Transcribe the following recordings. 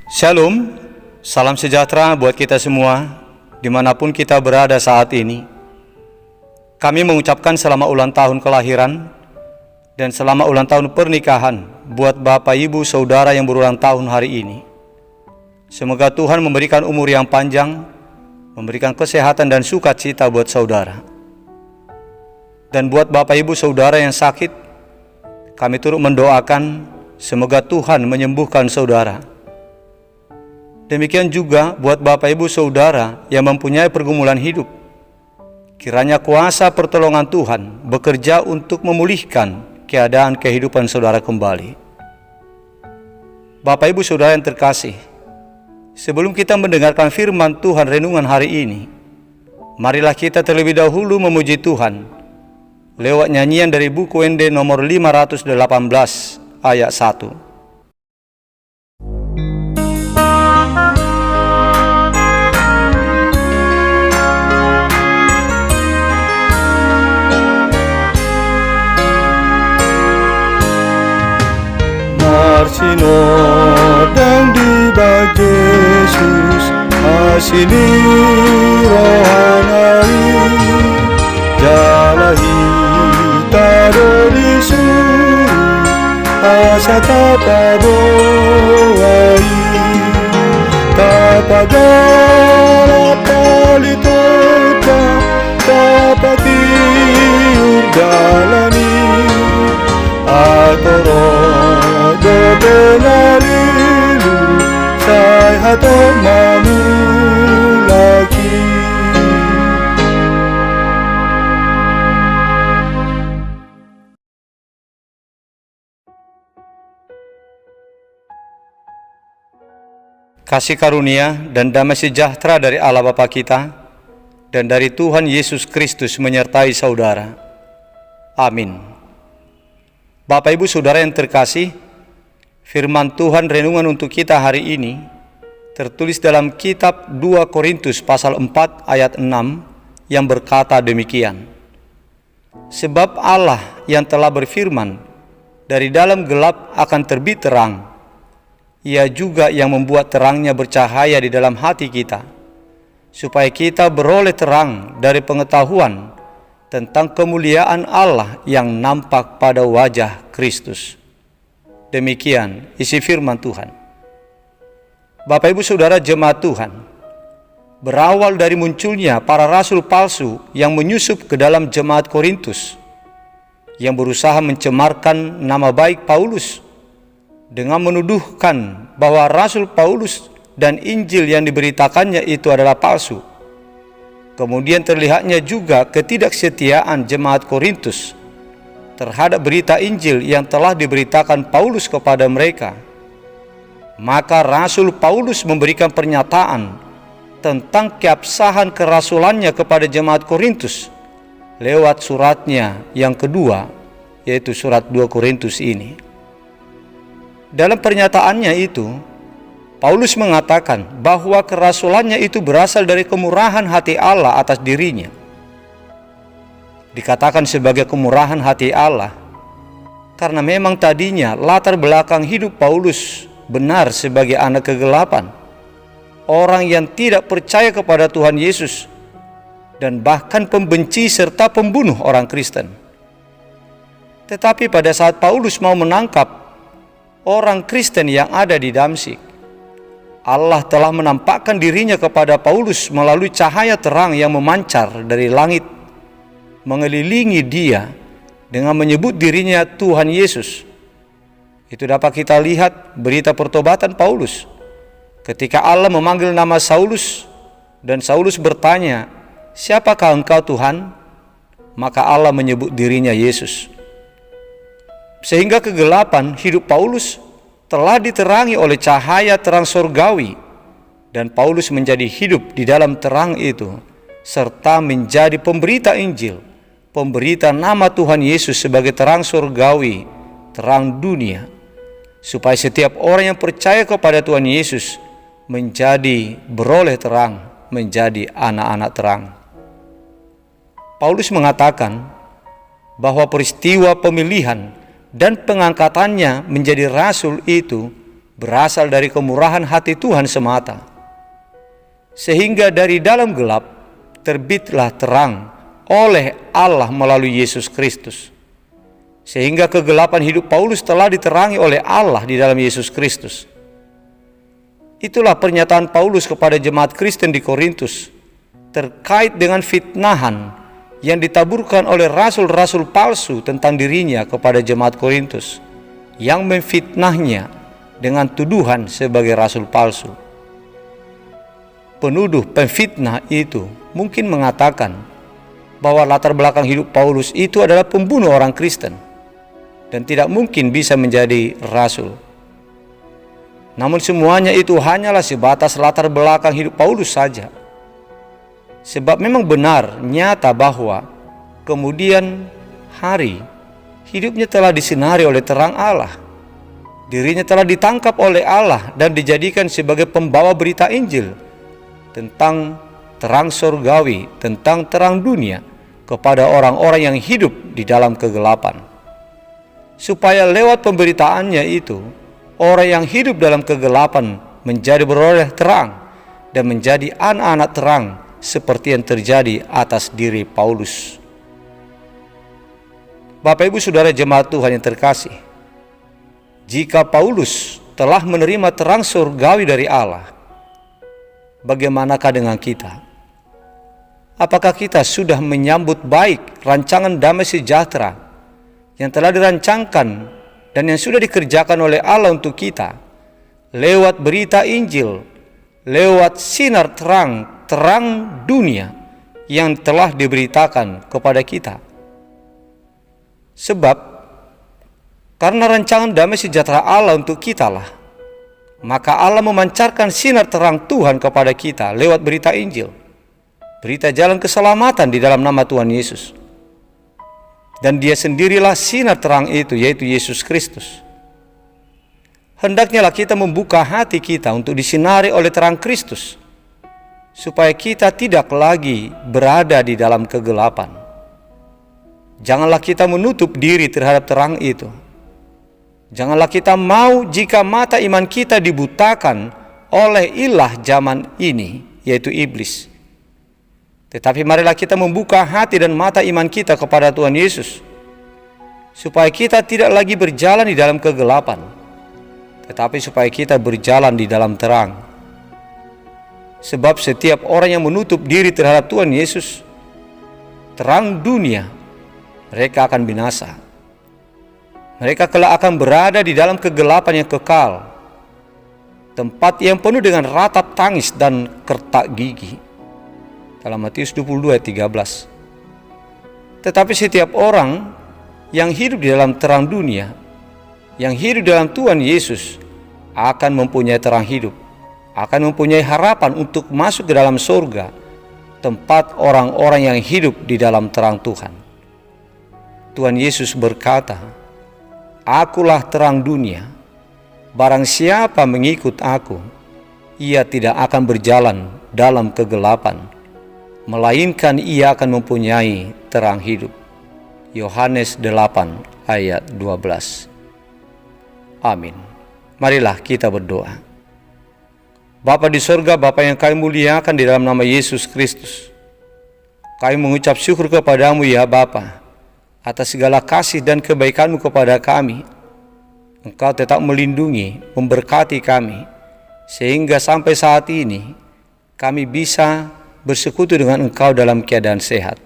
Shalom, salam sejahtera buat kita semua, dimanapun kita berada saat ini. Kami mengucapkan selamat ulang tahun kelahiran dan selamat ulang tahun pernikahan buat Bapak Ibu Saudara yang berulang tahun hari ini. Semoga Tuhan memberikan umur yang panjang, memberikan kesehatan dan sukacita buat saudara. Dan buat Bapak Ibu Saudara yang sakit, kami turut mendoakan semoga Tuhan menyembuhkan saudara. Demikian juga buat Bapak Ibu Saudara yang mempunyai pergumulan hidup. Kiranya kuasa pertolongan Tuhan bekerja untuk memulihkan keadaan kehidupan saudara kembali. Bapak Ibu Saudara yang terkasih, sebelum kita mendengarkan firman Tuhan renungan hari ini, marilah kita terlebih dahulu memuji Tuhan lewat nyanyian dari buku ND nomor 518 ayat 1. Sinodang di bag Yesus asini rohanai jalahi tadori suri asa tapadoai tapadara palitota tapatiur dalani atoro Dobenarilu say hato mamulaki. Kasih karunia dan damai sejahtera dari Allah Bapa kita dan dari Tuhan Yesus Kristus menyertai saudara. Amin. Bapak Ibu Saudara yang terkasih, firman Tuhan renungan untuk kita hari ini tertulis dalam kitab 2 Korintus pasal 4 ayat 6 yang berkata demikian. Sebab Allah yang telah berfirman, dari dalam gelap akan terbit terang, Ia juga yang membuat terangnya bercahaya di dalam hati kita, supaya kita beroleh terang dari pengetahuan tentang kemuliaan Allah yang nampak pada wajah Kristus. Demikian isi firman Tuhan. Bapak Ibu Saudara jemaat Tuhan, berawal dari munculnya para rasul palsu yang menyusup ke dalam jemaat Korintus, yang berusaha mencemarkan nama baik Paulus dengan menuduhkan bahwa Rasul Paulus dan Injil yang diberitakannya itu adalah palsu. Kemudian terlihatnya juga ketidaksetiaan jemaat Korintus terhadap berita Injil yang telah diberitakan Paulus kepada mereka. Maka Rasul Paulus memberikan pernyataan tentang keabsahan kerasulannya kepada jemaat Korintus lewat suratnya yang kedua, yaitu surat 2 Korintus ini. Dalam pernyataannya itu, Paulus mengatakan bahwa kerasulannya itu berasal dari kemurahan hati Allah atas dirinya. Dikatakan sebagai kemurahan hati Allah karena memang tadinya latar belakang hidup Paulus benar sebagai anak kegelapan, orang yang tidak percaya kepada Tuhan Yesus, dan bahkan pembenci serta pembunuh orang Kristen. Tetapi pada saat Paulus mau menangkap orang Kristen yang ada di Damsyik, Allah telah menampakkan dirinya kepada Paulus melalui cahaya terang yang memancar dari langit, mengelilingi dia dengan menyebut dirinya Tuhan Yesus. Itu dapat kita lihat berita pertobatan Paulus. Ketika Allah memanggil nama Saulus dan Saulus bertanya, "Siapakah engkau Tuhan?" Maka Allah menyebut dirinya Yesus. Sehingga kegelapan hidup Paulus telah diterangi oleh cahaya terang surgawi, dan Paulus menjadi hidup di dalam terang itu, serta menjadi pemberita Injil, pemberita nama Tuhan Yesus sebagai terang surgawi, terang dunia, supaya setiap orang yang percaya kepada Tuhan Yesus menjadi beroleh terang, menjadi anak-anak terang. Paulus mengatakan bahwa peristiwa pemilihan dan pengangkatannya menjadi rasul itu berasal dari kemurahan hati Tuhan semata. Sehingga dari dalam gelap terbitlah terang oleh Allah melalui Yesus Kristus. Sehingga kegelapan hidup Paulus telah diterangi oleh Allah di dalam Yesus Kristus. Itulah pernyataan Paulus kepada jemaat Kristen di Korintus terkait dengan fitnahan yang ditaburkan oleh rasul-rasul palsu tentang dirinya kepada jemaat Korintus yang memfitnahnya dengan tuduhan sebagai rasul palsu. Penuduh pemfitnah itu mungkin mengatakan bahwa latar belakang hidup Paulus itu adalah pembunuh orang Kristen dan tidak mungkin bisa menjadi rasul. Namun semuanya itu hanyalah sebatas latar belakang hidup Paulus saja. Sebab memang benar nyata bahwa kemudian hari hidupnya telah disinari oleh terang Allah. Dirinya telah ditangkap oleh Allah dan dijadikan sebagai pembawa berita Injil tentang terang surgawi, tentang terang dunia kepada orang-orang yang hidup di dalam kegelapan. Supaya lewat pemberitaannya itu, orang yang hidup dalam kegelapan menjadi beroleh terang dan menjadi anak-anak terang seperti yang terjadi atas diri Paulus. Bapak Ibu Saudara jemaat Tuhan yang terkasih, jika Paulus telah menerima terang surgawi dari Allah, bagaimanakah dengan kita? Apakah kita sudah menyambut baik rancangan damai sejahtera yang telah dirancangkan dan yang sudah dikerjakan oleh Allah untuk kita lewat berita Injil, lewat sinar terang dunia yang telah diberitakan kepada kita? Sebab karena rancangan damai sejahtera Allah untuk kita lah, maka Allah memancarkan sinar terang Tuhan kepada kita lewat berita Injil, berita jalan keselamatan di dalam nama Tuhan Yesus. Dan Dia sendirilah sinar terang itu, yaitu Yesus Kristus. Hendaknya kita membuka hati kita untuk disinari oleh terang Kristus, supaya kita tidak lagi berada di dalam kegelapan. Janganlah kita menutup diri terhadap terang itu. Janganlah kita mau jika mata iman kita dibutakan oleh ilah zaman ini, yaitu iblis. Tetapi marilah kita membuka hati dan mata iman kita kepada Tuhan Yesus, supaya kita tidak lagi berjalan di dalam kegelapan, tetapi supaya kita berjalan di dalam terang. Sebab setiap orang yang menutup diri terhadap Tuhan Yesus, terang dunia, mereka akan binasa. Mereka kelak akan berada di dalam kegelapan yang kekal, tempat yang penuh dengan ratap tangis dan kertak gigi. Dalam Matius 22 ayat 13. Tetapi setiap orang yang hidup di dalam terang dunia, yang hidup dalam Tuhan Yesus, akan mempunyai terang hidup, akan mempunyai harapan untuk masuk ke dalam surga, tempat orang-orang yang hidup di dalam terang Tuhan. Tuhan Yesus berkata, "Akulah terang dunia, barang siapa mengikut aku, ia tidak akan berjalan dalam kegelapan, melainkan ia akan mempunyai terang hidup." Yohanes 8 ayat 12. Amin. Marilah kita berdoa. Bapa di surga, Bapa yang kami muliakan di dalam nama Yesus Kristus, kami mengucap syukur kepadamu ya Bapa, atas segala kasih dan kebaikan-Mu kepada kami. Engkau tetap melindungi, memberkati kami, sehingga sampai saat ini kami bisa bersekutu dengan Engkau dalam keadaan sehat.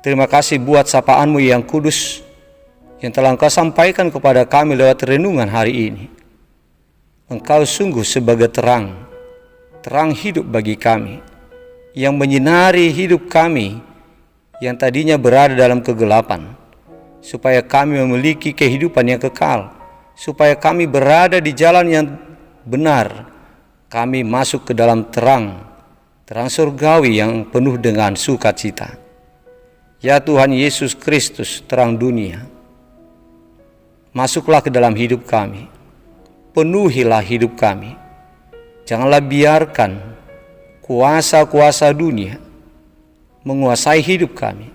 Terima kasih buat sapaan-Mu yang kudus, yang telah Engkau sampaikan kepada kami lewat renungan hari ini. Engkau sungguh sebagai terang hidup bagi kami, yang menyinari hidup kami yang tadinya berada dalam kegelapan, supaya kami memiliki kehidupan yang kekal, supaya kami berada di jalan yang benar, kami masuk ke dalam terang surgawi yang penuh dengan sukacita. Ya Tuhan Yesus Kristus, terang dunia, masuklah ke dalam hidup kami, penuhilah hidup kami. Janganlah biarkan kuasa-kuasa dunia menguasai hidup kami.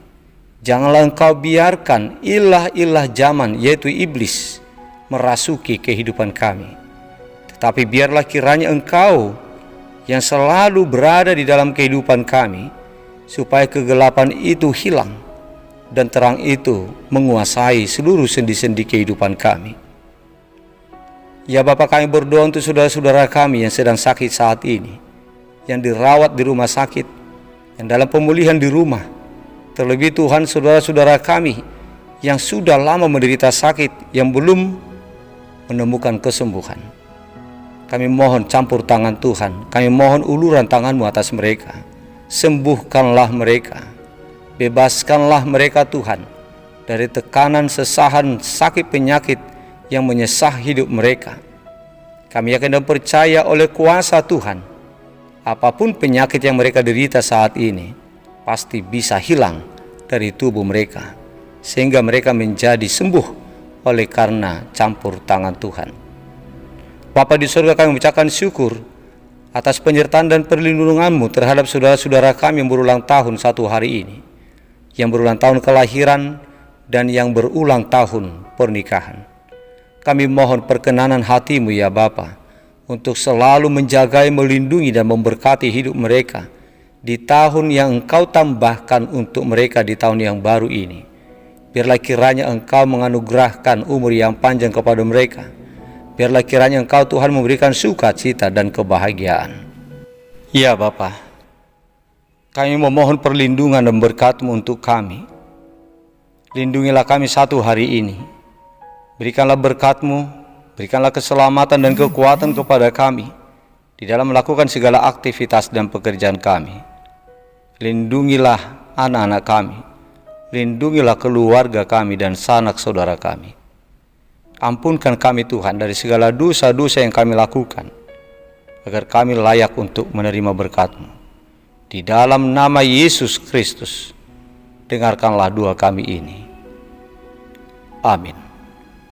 Janganlah Engkau biarkan ilah-ilah zaman, yaitu iblis, merasuki kehidupan kami. tetapi biarlah kiranya Engkau yang selalu berada di dalam kehidupan kami, supaya kegelapan itu hilang dan terang itu menguasai seluruh sendi-sendi kehidupan kami. Ya Bapa, kami berdoa untuk saudara-saudara kami yang sedang sakit saat ini, yang dirawat di rumah sakit, yang dalam pemulihan di rumah. Terlebih Tuhan, saudara-saudara kami yang sudah lama menderita sakit, yang belum menemukan kesembuhan. Kami mohon campur tangan Tuhan, kami mohon uluran tangan-Mu atas mereka. Sembuhkanlah mereka, bebaskanlah mereka Tuhan dari tekanan, sesahan, sakit penyakit yang menyesah hidup mereka. Kami yakin dan percaya oleh kuasa Tuhan, apapun penyakit yang mereka derita saat ini pasti bisa hilang dari tubuh mereka, sehingga mereka menjadi sembuh oleh karena campur tangan Tuhan. Bapa di surga, kami mengucapkan syukur atas penyertaan dan perlindungan-Mu terhadap saudara-saudara kami yang berulang tahun satu hari ini, yang berulang tahun kelahiran dan yang berulang tahun pernikahan. Kami mohon perkenanan hati-Mu ya Bapa, untuk selalu menjagai, melindungi dan memberkati hidup mereka di tahun yang Engkau tambahkan untuk mereka di tahun yang baru ini. Biarlah kiranya Engkau menganugerahkan umur yang panjang kepada mereka. Biarlah kiranya Engkau Tuhan memberikan sukacita dan kebahagiaan. Ya Bapa, kami memohon perlindungan dan berkat-Mu untuk kami. Lindungilah kami satu hari ini. Berikanlah berkat-Mu, berikanlah keselamatan dan kekuatan kepada kami di dalam melakukan segala aktivitas dan pekerjaan kami. Lindungilah anak-anak kami, lindungilah keluarga kami dan sanak saudara kami. Ampunkan kami Tuhan dari segala dosa-dosa yang kami lakukan, agar kami layak untuk menerima berkat-Mu. Di dalam nama Yesus Kristus, dengarkanlah doa kami ini. Amin.